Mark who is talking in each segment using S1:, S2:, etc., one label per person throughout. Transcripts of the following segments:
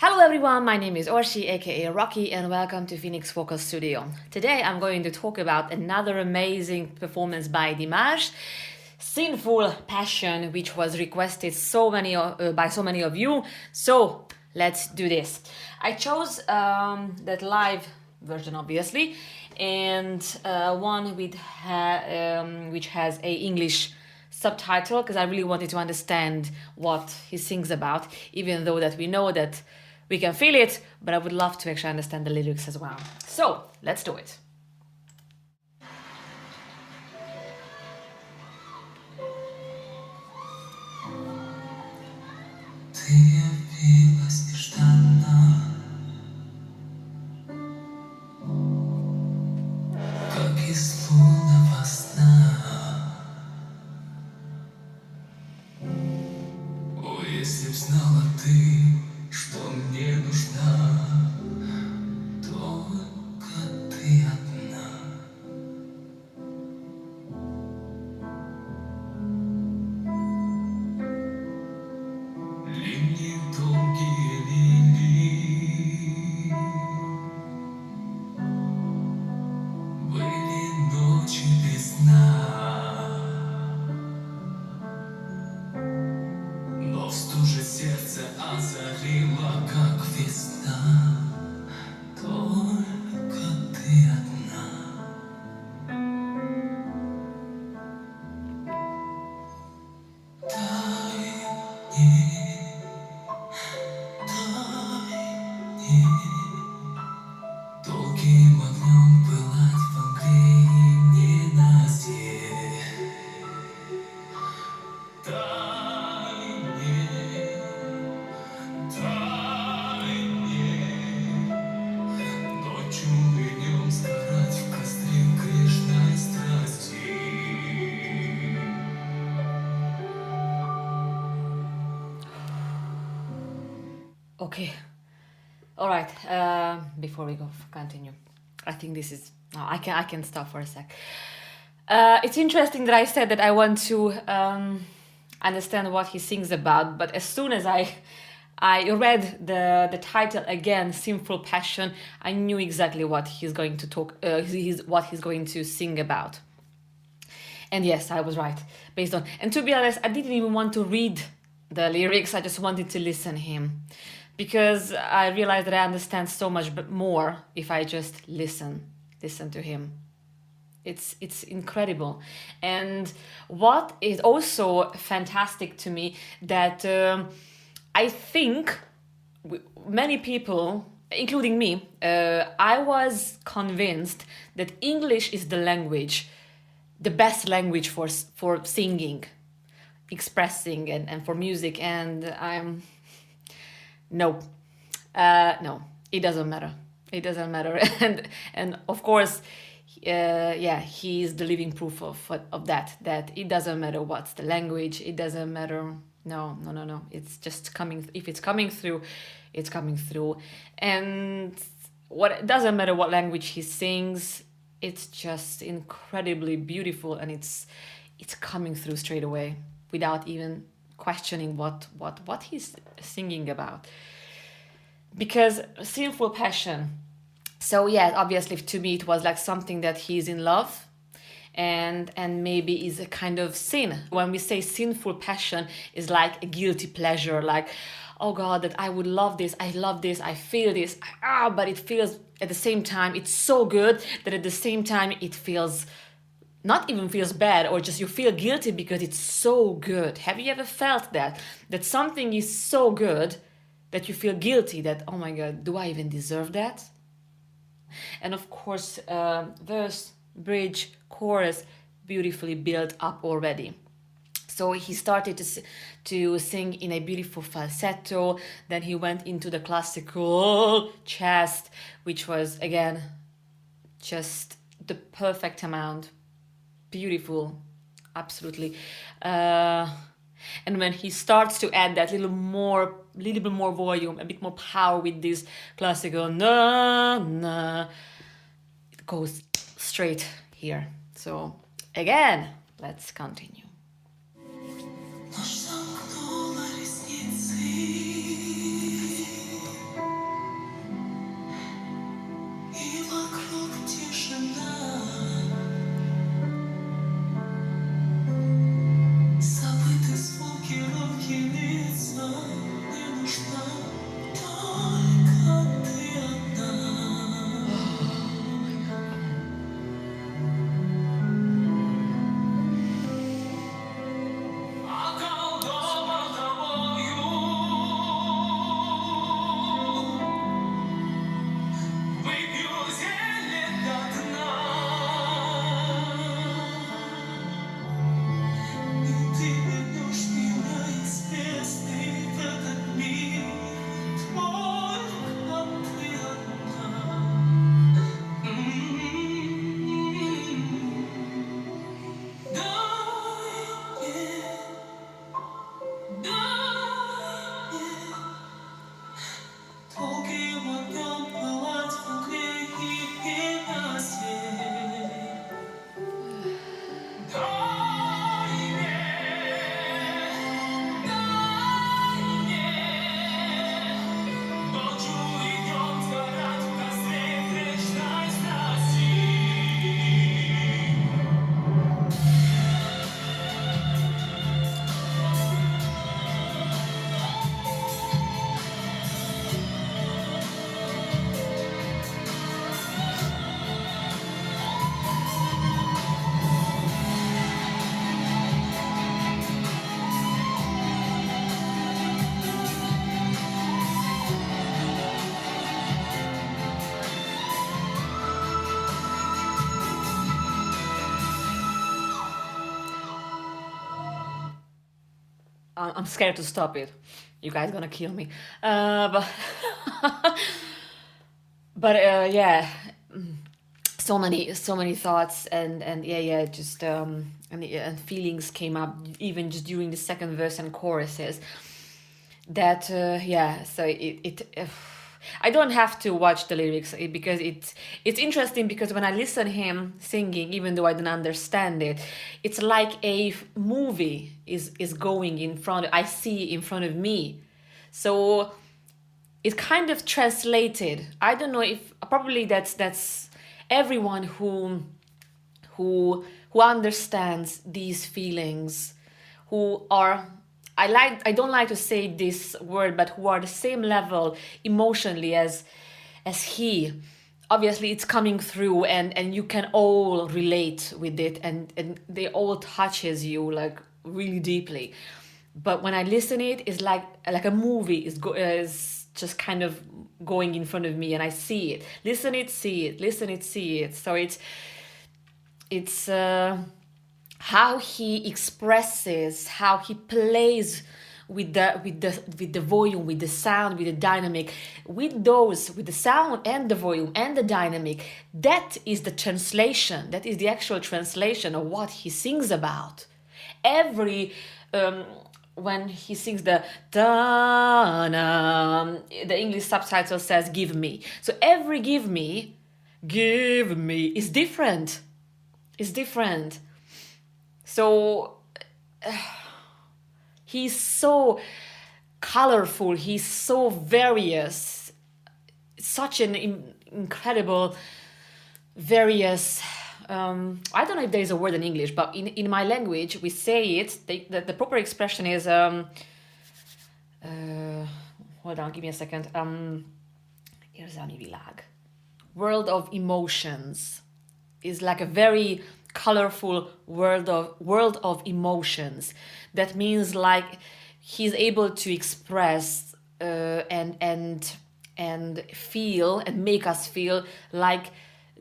S1: Hello everyone, my name is Orsi, aka Rocky, and welcome to Phoenix Vocal Studio. Today I'm going to talk about another amazing performance by Dimash, Sinful Passion, which was requested by so many of you. So let's do this. I chose that live version, obviously, and one which has a English subtitle, because I really wanted to understand what he sings about, even though that we know that we can feel it, but I would love to actually understand the lyrics as well. So let's do it.
S2: Если б знала ты, что мне нужна, только ты одна. Линии долгие линии, были ночи без сна. Но в стуже сердце озарило, как весна. Только ты одна. Дай мне долгим огнем пылать в мгле и ненастье.
S1: Okay, all right. Before we continue, I think this is. No, I can stop for a sec. It's interesting that I said that I want to understand what he sings about, but as soon as I read the title again, Sinful Passion, I knew exactly what he's going to what he's going to sing about. And yes, I was right. And to be honest, I didn't even want to read the lyrics. I just wanted to listen him, because I realized that I understand so much more if I just listen to him. It's incredible. And what is also fantastic to me, that I think many people, including me, I was convinced that English is the best language for singing, expressing, and for music. And no, it doesn't matter. And of course, he's the living proof of that it doesn't matter what's the language. It doesn't matter. No, it's just coming. If it's coming through, it's coming through. And it doesn't matter what language he sings, it's just incredibly beautiful, and it's coming through straight away without even questioning what he's singing about. Because Sinful Passion, so yeah, obviously to me it was like something that he's in love, and maybe is a kind of sin. When we say sinful passion, is like a guilty pleasure, like, oh God, that I would love this, I feel this, but it feels at the same time, it's so good that at the same time it feels, not even feels bad, or just you feel guilty because it's so good. Have you ever felt that something is so good that you feel guilty, that, oh my God, do I even deserve that? And of course, verse, bridge, chorus, beautifully built up already. So he started to sing in a beautiful falsetto, then he went into the classical chest, which was, again, just the perfect amount. Beautiful, absolutely. And when he starts to add that little bit more volume, a bit more power with this classical na, it goes straight here. So again, let's continue. I'm scared to stop it. You guys gonna kill me. But yeah, so many thoughts and yeah, just and feelings came up even just during the second verse and choruses. That yeah, so it I don't have to watch the lyrics because it's interesting, because when I listen him singing, even though I don't understand it, it's like a movie is going in front. I see in front of me, so it kind of translated. I don't know if probably that's everyone who understands these feelings, who are, I don't like to say this word, but who are the same level emotionally as he. Obviously it's coming through, and you can all relate with it, and they all touches you like really deeply. But when I listen it, it's like a movie is just kind of going in front of me, and I see it, listen it, see it, listen it, see it. So it's how he expresses, how he plays with the volume, with the sound, with the dynamic, with the sound and the volume and the dynamic. That is the translation. That is the actual translation of what he sings about. Every when he sings the da-na, the English subtitle says "give me." So every give me is different. It's different. So he's so colorful, he's so various, such an incredible various. I don't know if there is a word in English, but in my language we say it, the proper expression is hold on, give me a second. Érzelmi világ, world of emotions, is like a very colorful world of emotions. That means like he's able to express and feel and make us feel like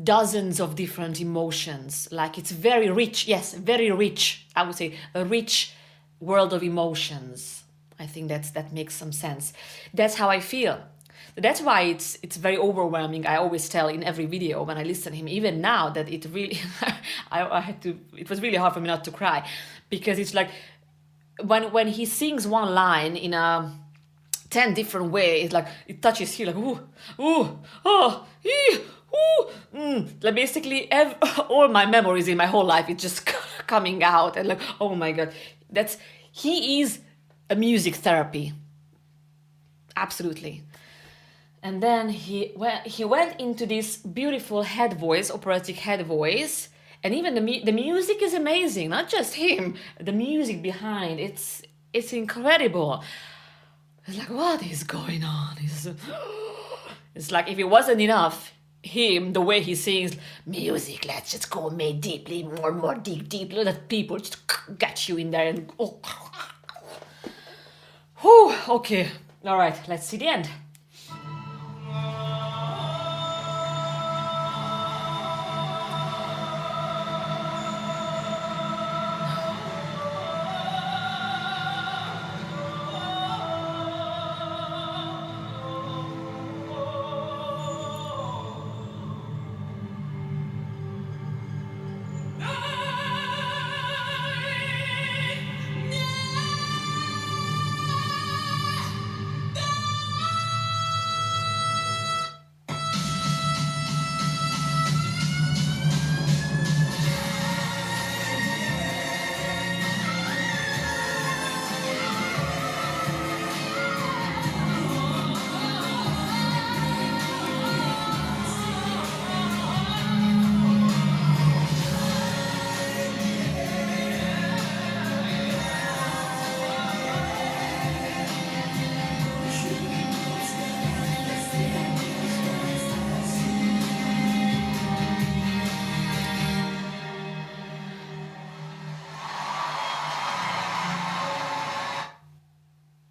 S1: dozens of different emotions. Like it's very rich. Yes, very rich. I would say a rich world of emotions. I think that makes some sense. That's how I feel. That's why it's very overwhelming. I always tell in every video when I listen to him, even now, that it really I had to, it was really hard for me not to cry, because it's like when he sings one line in a 10 different way, it's like it touches you like ooh, ooh, oh, ee, ooh, like basically all my memories in my whole life is just coming out, and like, oh my god, he is a music therapy, absolutely. And then he went into this beautiful head voice, operatic head voice, and even the music is amazing. Not just him, the music behind it's incredible. It's like, what is going on? It's like if it wasn't enough, him, the way he sings music, let's just go make deeply, more deeply. Let people just get you in there and oh. Whew, okay, all right, let's see the end.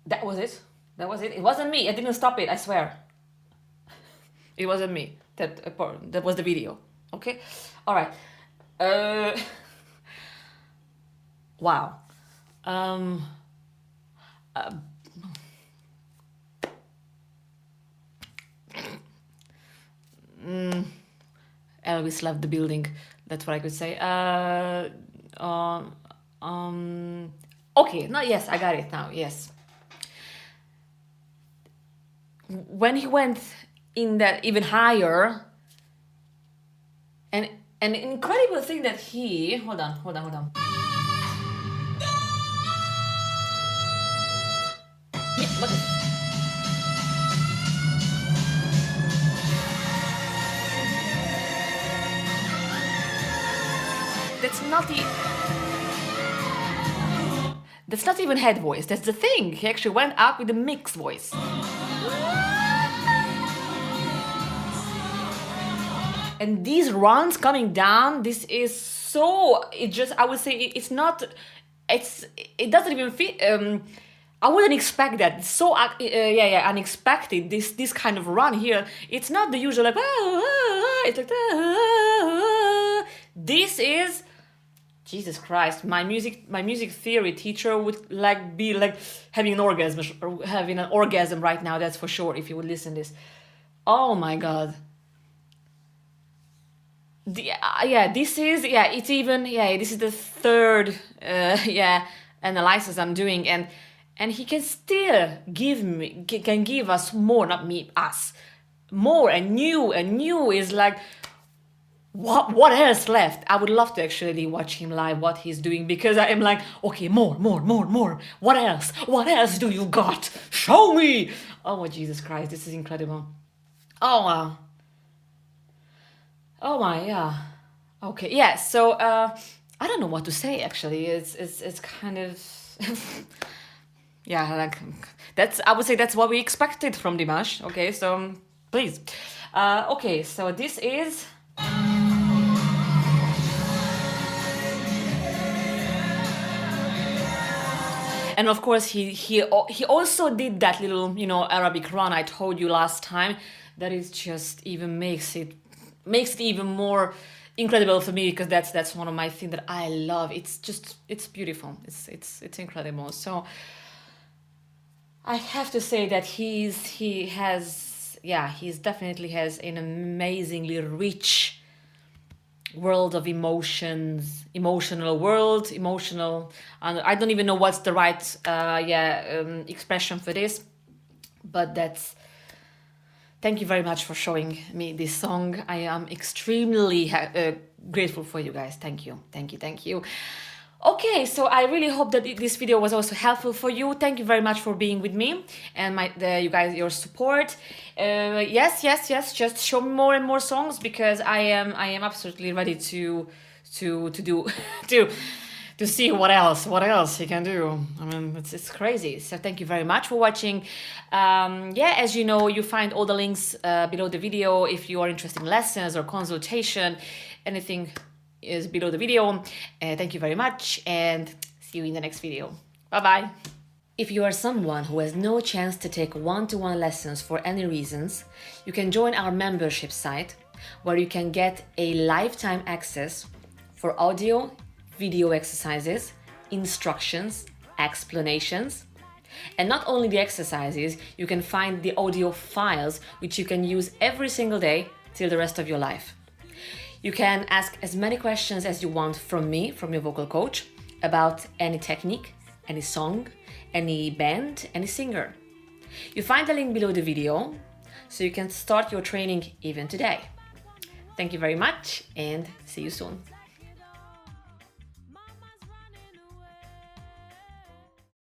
S1: That was it. That was it. It wasn't me. I didn't stop it. I swear. It wasn't me. That was the video. Okay. All right. Wow. Elvis left the building. That's what I could say. Okay, no, yes, I got it now. Yes. When he went in that even higher, and an incredible thing that he hold on. Yeah, look at that's not even head voice. That's the thing. He actually went up with a mixed voice. And these runs coming down, this is so, it just, I would say it's not, it doesn't even fit, I wouldn't expect that. It's so, unexpected, this kind of run here. It's not the usual, like, it's like, this is, Jesus Christ, my music theory teacher would be having an orgasm right now, that's for sure, if you would listen to this. Oh my God. This is the third analysis I'm doing, and he can still give us more, not me, us, more and new is like, what else left? I would love to actually watch him live, what he's doing, because I am like, okay, more. What else do you got? Show me. Oh, Jesus Christ, this is incredible. Oh, wow. Oh my, yeah. Okay, yeah. So I don't know what to say. Actually, it's kind of yeah. Like I would say that's what we expected from Dimash. Okay, so please. Okay, so this is. And of course, he also did that little Arabic run I told you last time. That is just even makes it even more incredible for me, because that's one of my things that I love. It's beautiful. It's incredible. So I have to say that he definitely has an amazingly rich world of emotions, emotional world, emotional. And I don't even know what's the right expression for this, but that's. Thank you very much for showing me this song. I am extremely grateful for you guys. Thank you. Okay, so I really hope that this video was also helpful for you. Thank you very much for being with me and you guys, your support. Yes. Just show me more and more songs, because I am absolutely ready to do to see what else he can do. I mean, it's crazy. So thank you very much for watching. As you know, you find all the links below the video. If you are interested in lessons or consultation, anything is below the video. Thank you very much, and see you in the next video. Bye-bye. If you are someone who has no chance to take one-to-one lessons for any reasons, you can join our membership site, where you can get a lifetime access for audio, video exercises, instructions, explanations. And not only the exercises, you can find the audio files which you can use every single day till the rest of your life. You can ask as many questions as you want from me, from your vocal coach, about any technique, any song, any band, any singer. You find the link below the video, so you can start your training even today. Thank you very much, and see you soon.